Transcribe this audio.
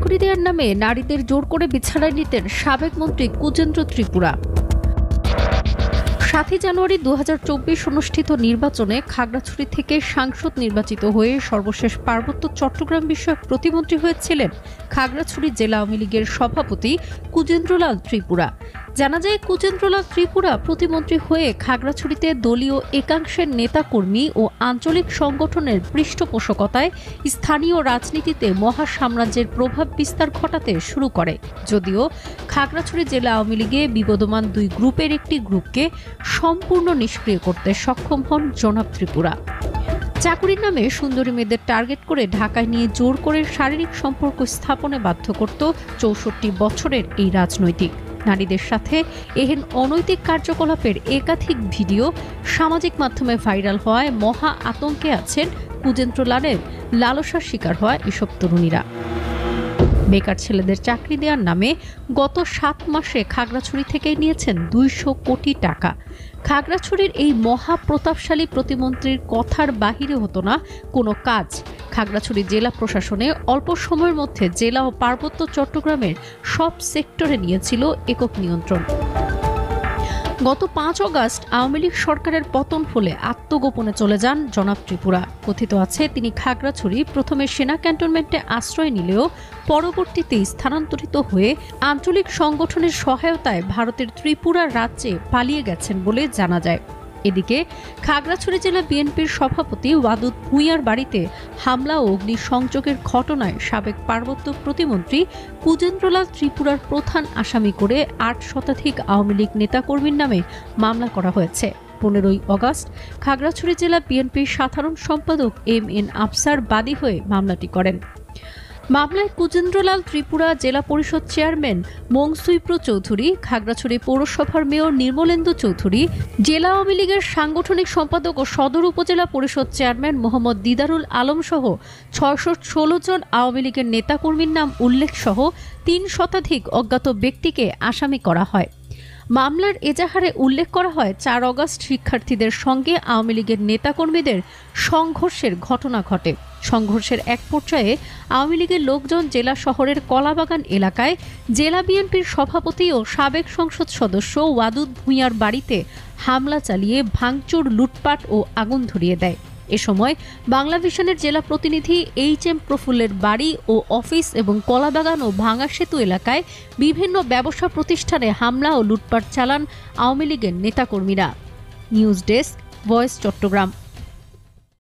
চাকরি দেওয়ার নামে নারীদের জোর করে বিছানায় নিতেন সাবেক মন্ত্রী কুজেন্দ্র ত্রিপুরা। 7 জানুয়ারি 2024 অনুষ্ঠিত নির্বাচনে খাগড়াছড়ি থেকে সাংসদ নির্বাচিত হয়ে সর্বশেষ পার্বত্য চট্টগ্রাম বিষয়ক প্রতিমন্ত্রী হয়েছিলেন খাগড়াছড়ি জেলা আওয়ামী লীগের সভাপতি কুজেন্দ্রলাল ত্রিপুরা। জানা যায়, কুজেন্দ্রলাল ত্রিপুরা প্রতিমন্ত্রী হয়ে খাগড়াছড়িতে দলীয় একাংশের নেতাকর্মী ও আঞ্চলিক সংগঠনের পৃষ্ঠপোষকতায় স্থানীয় রাজনীতিতে মহা সাম্রাজ্যের প্রভাব বিস্তার ঘটাতে শুরু করে। যদিও খাগড়াছড়ি জেলা আওয়ামী লীগে বিবদমান দুই গ্রুপের একটি গ্রুপকে সম্পূর্ণ নিষ্ক্রিয় করতে সক্ষম হন জনাব ত্রিপুরা। চাকুরির নামে সুন্দরী মেয়েদের টার্গেট করে ঢাকায় নিয়ে জোর করে শারীরিক সম্পর্ক স্থাপনে বাধ্য করত 64 বছরের এই রাজনৈতিক। নারীদের সাথে এহেন অনৈতিক কার্যকলাপের একাধিক ভিডিও সামাজিক মাধ্যমে ভাইরাল হওয়ায় মহা আতঙ্কে আছেন কুজেন্দ্রলালের লালসার শিকার হওয়া এসব তরুণীরা। বেকার ছেলেদের চাকরি দেওয়ার নামে গত 7 মাসে খাগড়াছড়ি থেকে নিয়েছেন 200 কোটি টাকা। খাগড়াছড়ির এই মহা প্রতাপশালী প্রতিমন্ত্রীর কথার বাহিরে হতো না কোনো কাজ। খাগড়াছড়ি জেলা প্রশাসনে অল্প সময়ের মধ্যে জেলা ও পার্বত্য চট্টগ্রামের সব সেক্টরে নিয়েছিল একক নিয়ন্ত্রণ। গত 5 অগাস্ট আওয়ামী লীগ সরকারের পতন হলে আত্মগোপনে চলে যান জনাব ত্রিপুরা। কথিত আছে, তিনি খাগড়াছড়ি প্রথমে সেনা ক্যান্টনমেন্টে আশ্রয় নিলেও পরবর্তীতে স্থানান্তরিত হয়ে আঞ্চলিক সংগঠনের সহায়তায় ভারতের ত্রিপুরা রাজ্যে পালিয়ে গেছেন বলে জানা যায়। এদিকে খাগড়াছড়ি জেলা বিএনপির সভাপতি ওয়াদুদ ভূঁইয়ার বাড়িতে হামলা ও অগ্নিসংযোগের ঘটনায় সাবেক পার্বত্য প্রতিমন্ত্রী কুজেন্দ্রলাল ত্রিপুরার প্রধান আসামি করে 8 শতাধিক আওয়ামী লীগ নেতাকর্মীর নামে মামলা করা হয়েছে। 15 অগাস্ট খাগড়াছড়ি জেলা বিএনপির সাধারণ সম্পাদক MN আফসার বাদী হয়ে মামলাটি করেন। মামলায় কুজেন্দ্রলাল ত্রিপুরা, জেলা পরিষদ চেয়ারম্যান মংসুইপ্র চৌধুরী, খাগড়াছড়ি পৌরসভার মেয়র নির্মলেন্দু চৌধুরী, জেলা আওয়ামী লীগের সাংগঠনিক সম্পাদক ও সদর উপজেলা পরিষদ চেয়ারম্যান মোহাম্মদ দিদারুল আলম সহ 616 জন আওয়ামী লীগের নেতাকর্মীর নাম উল্লেখ সহ 3 শতাধিক অজ্ঞাত ব্যক্তিকে আসামি করা হয়। মামলার এজাহারে উল্লেখ করা হয়, 4 অগাস্ট শিক্ষার্থীদের সঙ্গে আওয়ামী লীগের নেতাকর্মীদের সংঘর্ষের ঘটনা ঘটে। সংঘর্ষের এক পর্যায়ে আওয়ামী লীগের লোকজন জেলা শহরের কলাবাগান এলাকায় জেলা বিএনপির সভাপতি ও সাবেক সংসদ সদস্য ওয়াদুদ ভূঁইয়ার বাড়িতে হামলা চালিয়ে ভাঙচুর, লুটপাট ও আগুন ধরিয়ে দেয়। এ সময় বাংলাভিশনের জেলা প্রতিনিধি HM প্রফুল্লের বাড়ি ও অফিস এবং কলাবাগান ও ভাঙা সেতু এলাকায় বিভিন্ন ব্যবসা প্রতিষ্ঠানে হামলা ও লুটপাট চালান আওয়ামী লীগের নেতাকর্মীরা। News desk, voice Chittagong.